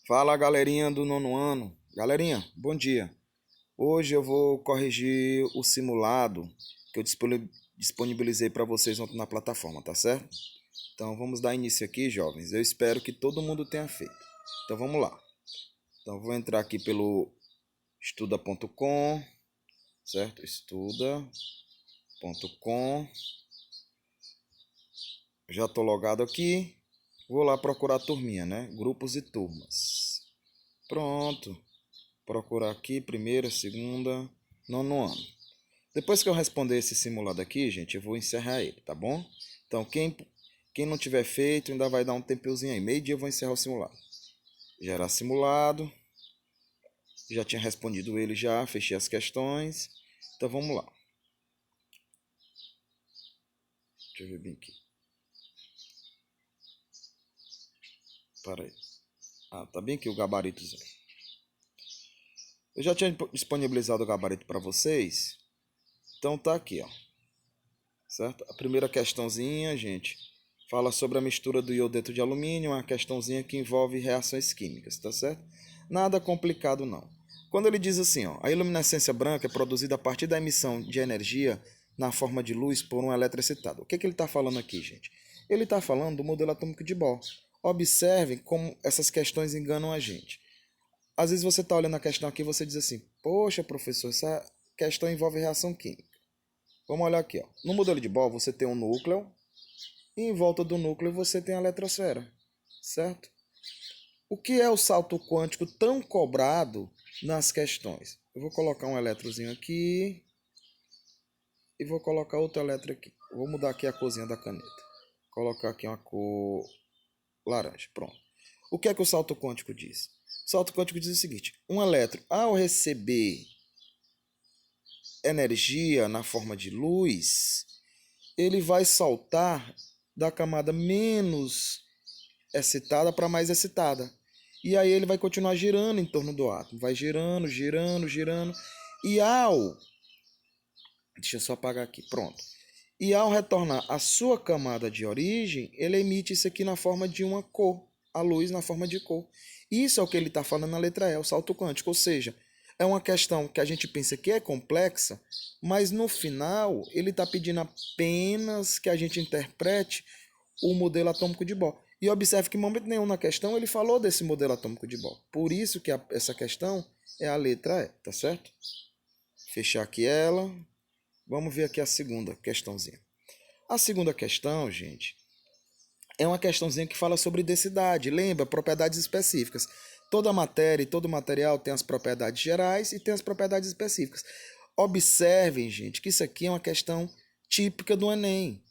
Fala, galerinha do nono ano. Galerinha, bom dia. Hoje eu vou corrigir o simulado que eu disponibilizei para vocês ontem na plataforma, tá certo? Então vamos dar início aqui, jovens. Eu espero que todo mundo tenha feito. Então vamos lá. Então vou entrar aqui pelo estuda.com, certo? Estuda.com. Já estou logado aqui. Vou lá procurar a turminha, né? Grupos e turmas. Pronto. Procurar aqui, primeira, segunda, nono ano. Depois que eu responder esse simulado aqui, gente, eu vou encerrar ele, tá bom? Então, quem não tiver feito, ainda vai dar um tempinhozinho aí. Meio-dia eu vou encerrar o simulado. Gerar simulado. Já tinha respondido ele já, fechei as questões. Então, vamos lá. Deixa eu ver bem aqui. Para aí. Ah, tá bem aqui o gabaritozinho. Eu já tinha disponibilizado o gabarito para vocês. Então, tá aqui, ó. Certo? A primeira questãozinha, gente, fala sobre a mistura do iodeto de alumínio, uma questãozinha que envolve reações químicas, tá certo? Nada complicado não. Quando ele diz assim, ó, a iluminescência branca é produzida a partir da emissão de energia na forma de luz por um eletrocitado. O que ele está falando aqui, gente? Ele está falando do modelo atômico de Bohr. Observem como essas questões enganam a gente. Às vezes você está olhando a questão aqui e você diz assim, poxa, professor, essa questão envolve reação química. Vamos olhar aqui, ó. No modelo de Bohr você tem um núcleo e em volta do núcleo você tem a eletrosfera, certo? O que é o salto quântico tão cobrado nas questões? Eu vou colocar um eletrozinho aqui e vou colocar outro elétron aqui. Vou mudar aqui a corzinha da caneta. Colocar aqui uma cor laranja, pronto. O que é que o salto quântico diz? O salto quântico diz o seguinte, um elétron ao receber energia na forma de luz, ele vai saltar da camada menos excitada para mais excitada. E aí ele vai continuar girando em torno do átomo. Vai girando, girando, girando. E ao... Deixa eu só apagar aqui. Pronto. E ao retornar à sua camada de origem, ele emite isso aqui na forma de uma cor. A luz na forma de cor. Isso é o que ele está falando na letra E, o salto quântico. Ou seja, é uma questão que a gente pensa que é complexa, mas no final ele está pedindo apenas que a gente interprete o modelo atômico de Bohr. E observe que em momento nenhum na questão ele falou desse modelo atômico de Bohr. Por isso que essa questão é a letra E, tá certo? Fechar aqui ela. Vamos ver aqui a segunda questãozinha. A segunda questão, gente, é uma questãozinha que fala sobre densidade. Lembra? Propriedades específicas. Toda matéria e todo material tem as propriedades gerais e tem as propriedades específicas. Observem, gente, que isso aqui é uma questão típica do Enem.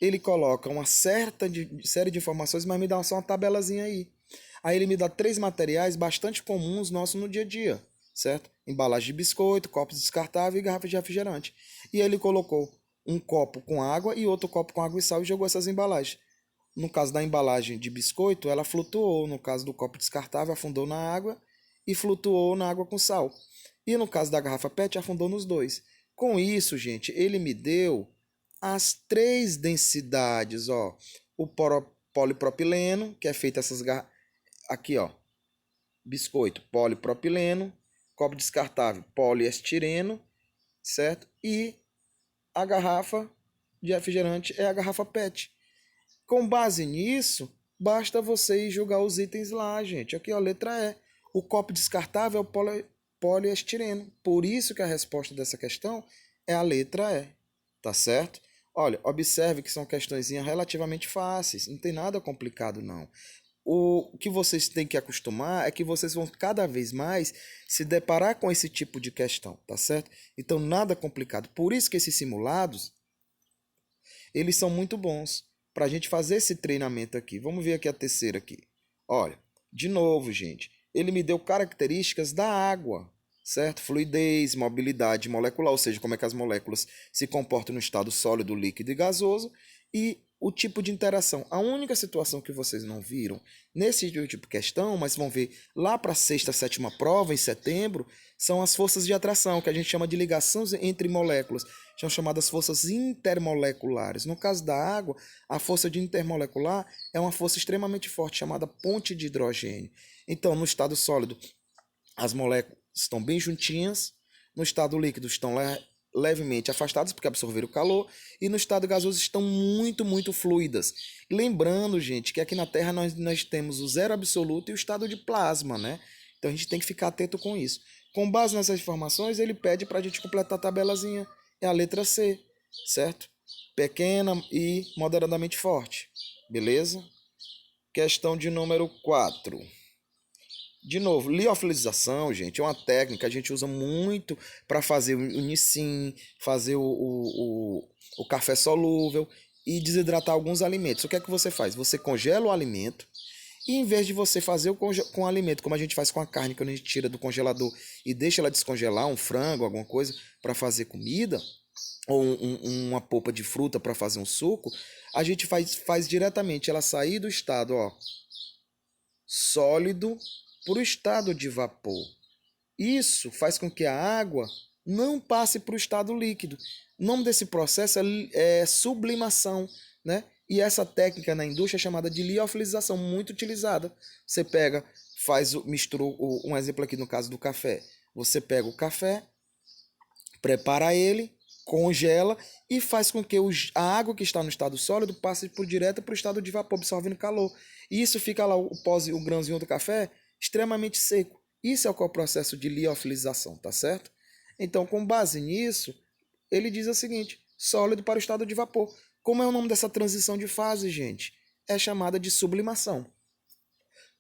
Ele coloca uma série de informações, mas me dá só uma tabelazinha aí. Aí ele me dá 3 materiais bastante comuns nossos no dia a dia, certo? Embalagem de biscoito, copos descartáveis e garrafas de refrigerante. E ele colocou um copo com água e outro copo com água e sal e jogou essas embalagens. No caso da embalagem de biscoito, ela flutuou. No caso do copo descartável, afundou na água e flutuou na água com sal. E no caso da garrafa PET, afundou nos dois. Com isso, gente, ele me deu as 3 densidades, ó. O polipropileno, que é feito essas aqui, ó. Biscoito, polipropileno, copo descartável, poliestireno, certo? E a garrafa de refrigerante é a garrafa PET. Com base nisso, basta você ir jogar os itens lá, gente. Aqui, ó, letra E. O copo descartável é o poliestireno. Por isso que a resposta dessa questão é a letra E. Tá certo? Olha, observe que são questõezinhas relativamente fáceis. Não tem nada complicado, não. O que vocês têm que acostumar é que vocês vão cada vez mais se deparar com esse tipo de questão, tá certo? Então, nada complicado. Por isso que esses simulados, eles são muito bons para a gente fazer esse treinamento aqui. Vamos ver aqui a terceira aqui. Olha, de novo, gente, ele me deu características da água, certo? Fluidez, mobilidade molecular, ou seja, como é que as moléculas se comportam no estado sólido, líquido e gasoso, e o tipo de interação. A única situação que vocês não viram nesse tipo de questão, mas vão ver lá para a sexta, sétima prova, em setembro, são as forças de atração, que a gente chama de ligações entre moléculas, são chamadas forças intermoleculares. No caso da água, a força de intermolecular é uma força extremamente forte, chamada ponte de hidrogênio. Então, no estado sólido, as moléculas estão bem juntinhas, no estado líquido estão levemente afastadas porque absorveram o calor, e no estado gasoso estão muito, muito fluidas. Lembrando, gente, que aqui na Terra nós temos o zero absoluto e o estado de plasma, né? Então a gente tem que ficar atento com isso. Com base nessas informações, ele pede para a gente completar a tabelazinha. É a letra C, certo? Pequena e moderadamente forte. Beleza? Questão de número 4. De novo, liofilização, gente, é uma técnica que a gente usa muito para fazer o Nissin, fazer o café solúvel e desidratar alguns alimentos. O que é que você faz? Você congela o alimento e em vez de você fazer com o alimento, como a gente faz com a carne, quando a gente tira do congelador e deixa ela descongelar, um frango, alguma coisa, para fazer comida, ou uma polpa de fruta para fazer um suco, a gente faz diretamente ela sair do estado, ó, sólido para o estado de vapor. Isso faz com que a água não passe para o estado líquido. O nome desse processo é sublimação, né? E essa técnica na indústria é chamada de liofilização, muito utilizada. Você pega, mistura um exemplo aqui no caso do café. Você pega o café, prepara ele, congela e faz com que a água que está no estado sólido passe direto para o estado de vapor, absorvendo calor. E isso fica lá, o grãozinho do café, extremamente seco. Isso é o que é o processo de liofilização, tá certo? Então, com base nisso, ele diz o seguinte: sólido para o estado de vapor. Como é o nome dessa transição de fase, gente? É chamada de sublimação.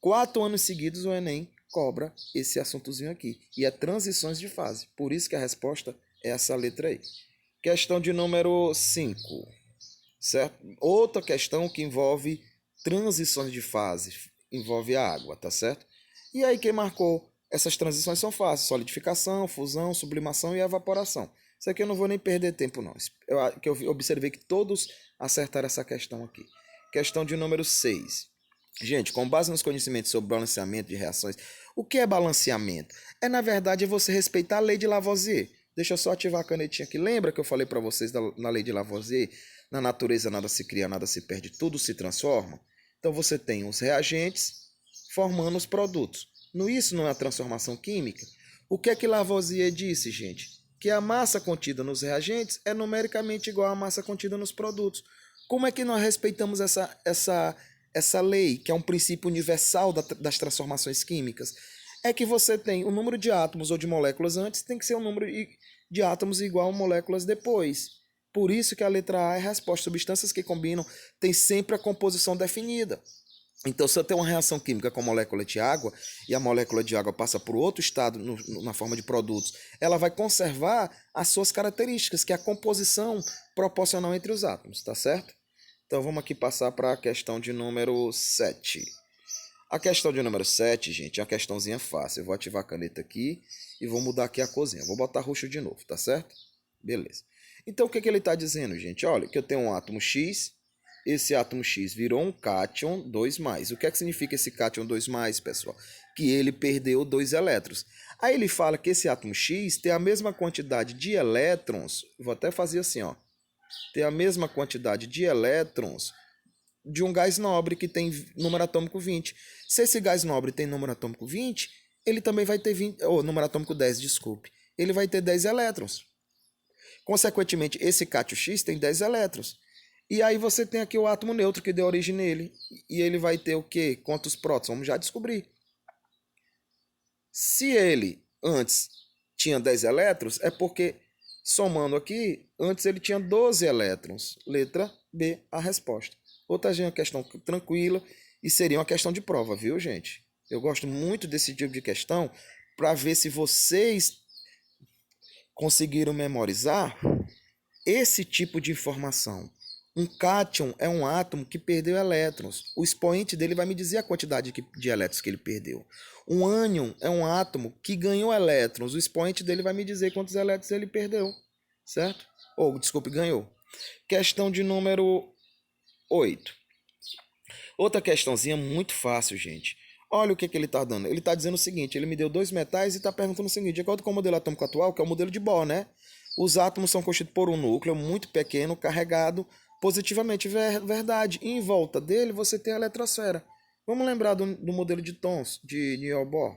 4 anos seguidos o Enem cobra esse assuntozinho aqui. E é transições de fase. Por isso que a resposta é essa letra aí. Questão de número 5. Certo? Outra questão que envolve transições de fase. Envolve a água, tá certo? E aí quem marcou essas transições são fáceis: solidificação, fusão, sublimação e evaporação. Isso aqui eu não vou nem perder tempo não. Eu observei que todos acertaram essa questão aqui. Questão de número 6. Gente, com base nos conhecimentos sobre balanceamento de reações, o que é balanceamento? Na verdade, você respeitar a lei de Lavoisier. Deixa eu só ativar a canetinha aqui. Lembra que eu falei para vocês na lei de Lavoisier? Na natureza nada se cria, nada se perde, tudo se transforma. Então você tem os reagentes formando os produtos. Isso não é a transformação química? O que é que Lavoisier disse, gente? Que a massa contida nos reagentes é numericamente igual à massa contida nos produtos. Como é que nós respeitamos essa lei, que é um princípio universal das transformações químicas? É que você tem o número de átomos ou de moléculas antes, tem que ser o número de átomos igual a moléculas depois. Por isso que a letra A é a resposta. Substâncias que combinam têm sempre a composição definida. Então, se eu tenho uma reação química com a molécula de água e a molécula de água passa por outro estado na forma de produtos, ela vai conservar as suas características, que é a composição proporcional entre os átomos, tá certo? Então, vamos aqui passar para a questão de número 7. A questão de número 7, gente, é uma questãozinha fácil. Eu vou ativar a caneta aqui e vou mudar aqui a corzinha. Vou botar roxo de novo, tá certo? Beleza. Então, o que ele está dizendo, gente? Olha, que eu tenho um átomo X. Esse átomo X virou um cátion 2+. O que é que significa esse cátion 2+, pessoal? Que ele perdeu 2 elétrons. Aí ele fala que esse átomo X tem a mesma quantidade de elétrons. Vou até fazer assim, ó. Tem a mesma quantidade de elétrons de um gás nobre que tem número atômico 20. Se esse gás nobre tem número atômico 20, ele também vai ter 20, número atômico 10, desculpe. Ele vai ter 10 elétrons. Consequentemente, esse cátion X tem 10 elétrons. E aí você tem aqui o átomo neutro que deu origem nele. E ele vai ter o quê? Quantos prótons? Vamos já descobrir. Se ele antes tinha 10 elétrons, é porque, somando aqui, antes ele tinha 12 elétrons. Letra B, a resposta. Outra uma questão tranquila e seria uma questão de prova, viu, gente? Eu gosto muito desse tipo de questão para ver se vocês conseguiram memorizar esse tipo de informação. Um cátion é um átomo que perdeu elétrons. O expoente dele vai me dizer a quantidade de elétrons que ele perdeu. Um ânion é um átomo que ganhou elétrons. O expoente dele vai me dizer quantos elétrons ele perdeu. Certo? Desculpe, ganhou. Questão de número 8. Outra questãozinha muito fácil, gente. Olha o que ele está dando. Ele está dizendo o seguinte, ele me deu 2 metais e está perguntando o seguinte, de acordo com o modelo atômico atual, que é o modelo de Bohr, né? Os átomos são constituídos por um núcleo muito pequeno, carregado positivamente. Verdade. E em volta dele você tem a eletrosfera. Vamos lembrar do modelo de Thomson, de Niels-Bohr.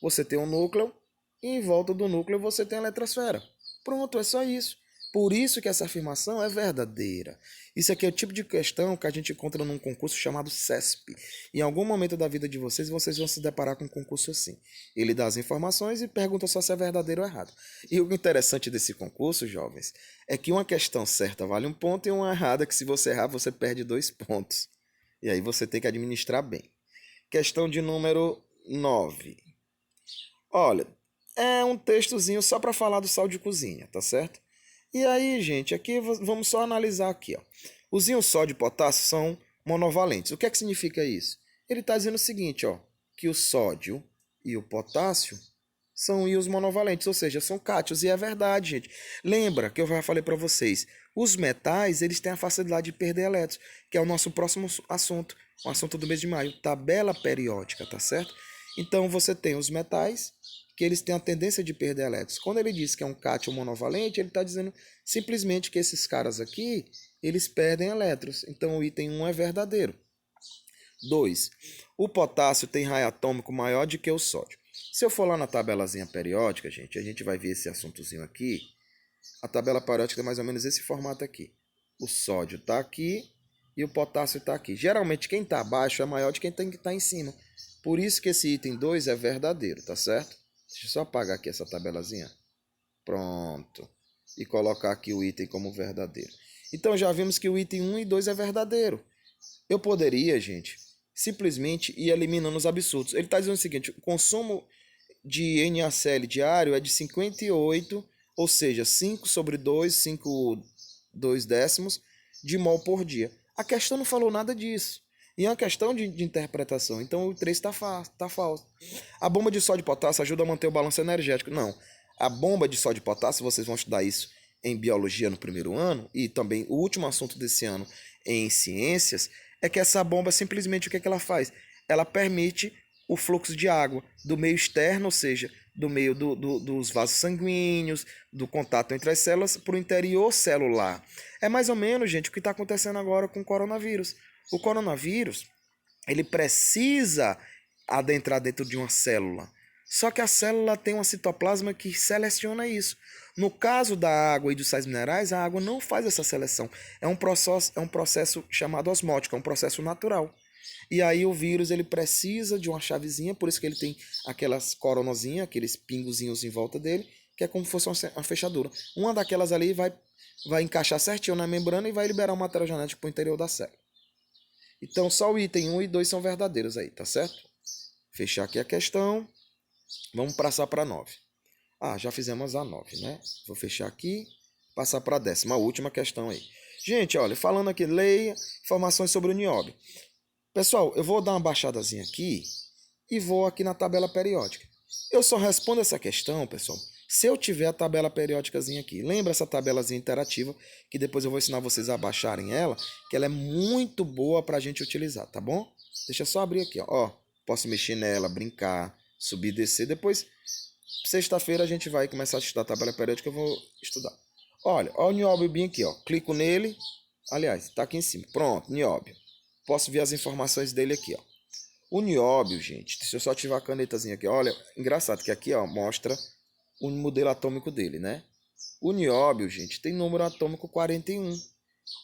Você tem um núcleo e em volta do núcleo você tem a eletrosfera. Pronto, é só isso. Por isso que essa afirmação é verdadeira. Isso aqui é o tipo de questão que a gente encontra num concurso chamado CESP. Em algum momento da vida de vocês vão se deparar com um concurso assim. Ele dá as informações e pergunta só se é verdadeiro ou errado. E o interessante desse concurso, jovens, é que uma questão certa vale 1 ponto e uma errada que se você errar você perde 2 pontos. E aí você tem que administrar bem. Questão de número 9. Olha, é um textozinho só para falar do sal de cozinha, tá certo? E aí, gente, aqui vamos só analisar aqui, ó. Os íons sódio e potássio são monovalentes. O que é que significa isso? Ele está dizendo o seguinte, ó, que o sódio e o potássio são íons monovalentes, ou seja, são cátions, e é verdade, gente. Lembra que eu já falei para vocês, os metais, eles têm a facilidade de perder elétrons, que é o nosso próximo assunto, o assunto do mês de maio, tabela periódica, tá certo? Então, você tem os metais, que eles têm a tendência de perder elétrons. Quando ele diz que é um cátion monovalente, ele está dizendo simplesmente que esses caras aqui, eles perdem elétrons. Então o item 1 é verdadeiro. 2. O potássio tem raio atômico maior do que o sódio. Se eu for lá na tabelazinha periódica, gente, a gente vai ver esse assuntozinho aqui. A tabela periódica é mais ou menos esse formato aqui. O sódio está aqui e o potássio está aqui. Geralmente quem está abaixo é maior de quem tem que estar em cima. Por isso que esse item 2 é verdadeiro, tá certo? Deixa eu só apagar aqui essa tabelazinha. Pronto. E colocar aqui o item como verdadeiro. Então já vimos que o item 1 e 2 é verdadeiro. Eu poderia, gente, simplesmente ir eliminando os absurdos. Ele está dizendo o seguinte, o consumo de NaCl diário é de 58, ou seja, 5 sobre 2, 5,2 décimos de mol por dia. A questão não falou nada disso. E é uma questão de interpretação. Então o 3 está falso. A bomba de sódio e potássio ajuda a manter o balanço energético. Não. A bomba de sódio e potássio, vocês vão estudar isso em biologia no primeiro ano, e também o último assunto desse ano em ciências, é que essa bomba simplesmente o que é que ela faz? Ela permite o fluxo de água do meio externo, ou seja, do meio dos vasos sanguíneos, do contato entre as células, para o interior celular. É mais ou menos, gente, o que está acontecendo agora com o coronavírus. O coronavírus, ele precisa adentrar dentro de uma célula. Só que a célula tem uma citoplasma que seleciona isso. No caso da água e dos sais minerais, a água não faz essa seleção. É um processo chamado osmótico, é um processo natural. E aí o vírus ele precisa de uma chavezinha, por isso que ele tem aquelas coronozinhas, aqueles pingozinhos em volta dele, que é como se fosse uma fechadura. Uma daquelas ali vai encaixar certinho na membrana e vai liberar o material genético para o interior da célula. Então só o item 1 e 2 são verdadeiros aí, tá certo? Fechar aqui a questão. Vamos passar para 9. Já fizemos a 9, né? Vou fechar aqui, passar para a 10ª, a última questão aí. Gente, olha, falando aqui, leia informações sobre o nióbio. Pessoal, eu vou dar uma baixadazinha aqui e vou aqui na tabela periódica. Eu só respondo essa questão, pessoal, se eu tiver a tabela periódicazinha aqui. Lembra essa tabelazinha interativa, que depois eu vou ensinar vocês a baixarem ela, que ela é muito boa para a gente utilizar, tá bom? Deixa eu só abrir aqui, ó. Posso mexer nela, brincar, subir e descer. Depois, sexta-feira, a gente vai começar a estudar a tabela periódica, eu vou estudar. Olha, ó o nióbio bem aqui, ó. Clico nele. Aliás, tá aqui em cima. Pronto, nióbio. Posso ver as informações dele aqui, ó. O nióbio, gente, se eu só ativar a canetazinha aqui, olha, engraçado que aqui, ó, mostra o modelo atômico dele, né? O nióbio, gente, tem número atômico 41.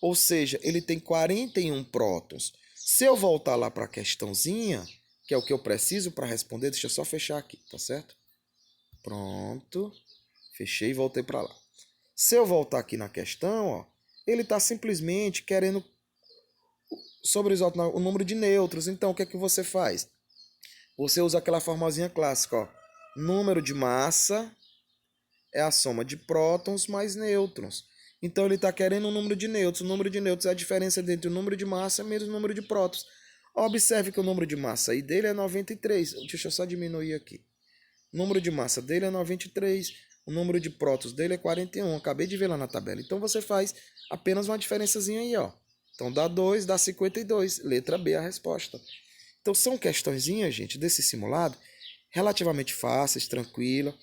Ou seja, ele tem 41 prótons. Se eu voltar lá para a questãozinha, que é o que eu preciso para responder, deixa eu só fechar aqui, tá certo? Pronto. Fechei e voltei para lá. Se eu voltar aqui na questão, ó, ele está simplesmente querendo sobre o número de nêutrons. Então, o que é que você faz? Você usa aquela formazinha clássica, ó. Número de massa é a soma de prótons mais nêutrons. Então, ele está querendo o número de nêutrons. O número de nêutrons é a diferença entre o número de massa menos o número de prótons. Observe que o número de massa aí dele é 93. Deixa eu só diminuir aqui. O número de massa dele é 93. O número de prótons dele é 41. Acabei de ver lá na tabela. Então, você faz apenas uma diferençazinha aí, ó. Então dá 2, dá 52. Letra B a resposta. Então são questõezinhas, gente, desse simulado, relativamente fáceis, tranquila.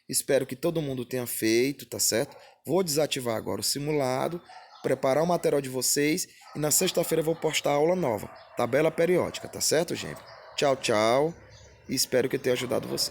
Espero que todo mundo tenha feito, tá certo? Vou desativar agora o simulado, preparar o material de vocês e na sexta-feira eu vou postar a aula nova, tabela periódica, tá certo, gente? Tchau, tchau. E espero que tenha ajudado vocês.